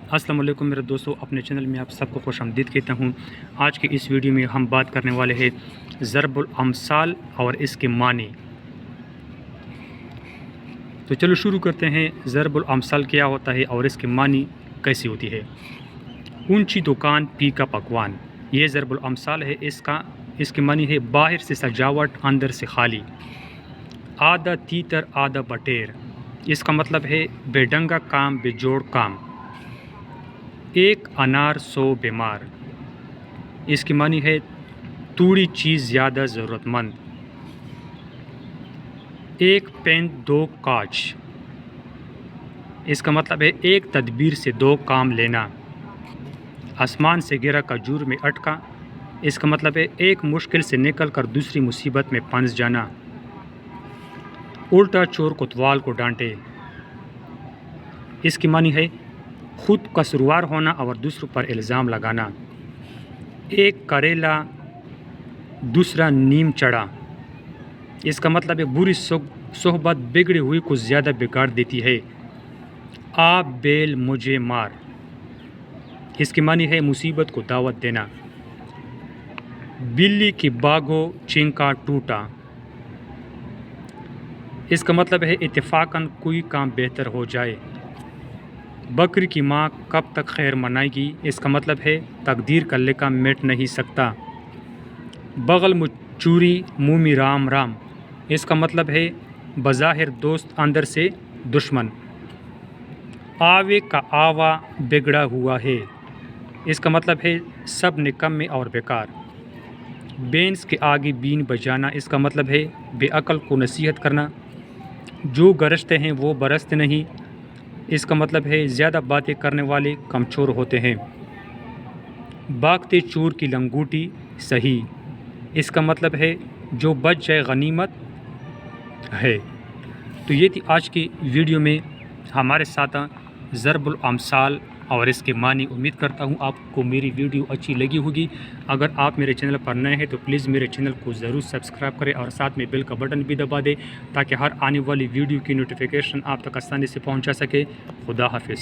السلام علیکم میرے دوستو، اپنے چینل میں آپ سب کو خوش آمدید کہتا ہوں۔ آج کی اس ویڈیو میں ہم بات کرنے والے ہیں ضرب الامثال اور اس کے معنی۔ تو چلو شروع کرتے ہیں۔ ضرب الامثال کیا ہوتا ہے اور اس کے معنی کیسی ہوتی ہے؟ اونچی دکان پی کا پکوان، یہ ضرب الامثال ہے۔ اس کے معنی ہے باہر سے سجاوٹ، اندر سے خالی۔ آدھا تیتر آدھا بٹیر، اس کا مطلب ہے بے ڈنگا کام بے جوڑ کام۔ ایک انار 100 بیمار، اس کی معنی ہے توڑی چیز زیادہ ضرورت مند۔ ایک پین 2 کاج، اس کا مطلب ہے ایک تدبیر سے 2 کام لینا۔ آسمان سے گرا کھجور میں اٹکا، اس کا مطلب ہے ایک مشکل سے نکل کر دوسری مصیبت میں پھنس جانا۔ الٹا چور کوتوال کو ڈانٹے، اس کی معنی ہے خود قصوروار ہونا اور دوسروں پر الزام لگانا۔ ایک کریلا دوسرا نیم چڑھا، اس کا مطلب ہے بری صحبت بگڑی ہوئی کو زیادہ بگاڑ دیتی ہے۔ آپ بیل مجھے مار، اس کی معنی ہے مصیبت کو دعوت دینا۔ بلی کی باگو چنکا ٹوٹا، اس کا مطلب ہے اتفاقاً کوئی کام بہتر ہو جائے۔ بکری کی ماں کب تک خیر منائے گی، اس کا مطلب ہے تقدیر کا لکھا مٹ نہیں سکتا۔ بغل میں چوری منہ میں رام رام، اس کا مطلب ہے بظاہر دوست اندر سے دشمن۔ آوے کا آوا بگڑا ہوا ہے، اس کا مطلب ہے سب نکمے اور بیکار۔ بینس کے آگے بین بجانا، اس کا مطلب ہے بے عقل کو نصیحت کرنا۔ جو گرجتے ہیں وہ برستے نہیں، اس کا مطلب ہے زیادہ باتیں کرنے والے کمچور ہوتے ہیں۔ بھاگتے چور کی لنگوٹی صحیح، اس کا مطلب ہے جو بچ جائے غنیمت ہے۔ تو یہ تھی آج کی ویڈیو میں ہمارے ساتھ ضرب الامثال اور اس کے معنی۔ امید کرتا ہوں آپ کو میری ویڈیو اچھی لگی ہوگی۔ اگر آپ میرے چینل پر نئے ہیں تو پلیز میرے چینل کو ضرور سبسکرائب کریں اور ساتھ میں بیل کا بٹن بھی دبا دیں تاکہ ہر آنے والی ویڈیو کی نوٹیفیکیشن آپ تک آسانی سے پہنچا سکے۔ خدا حافظ۔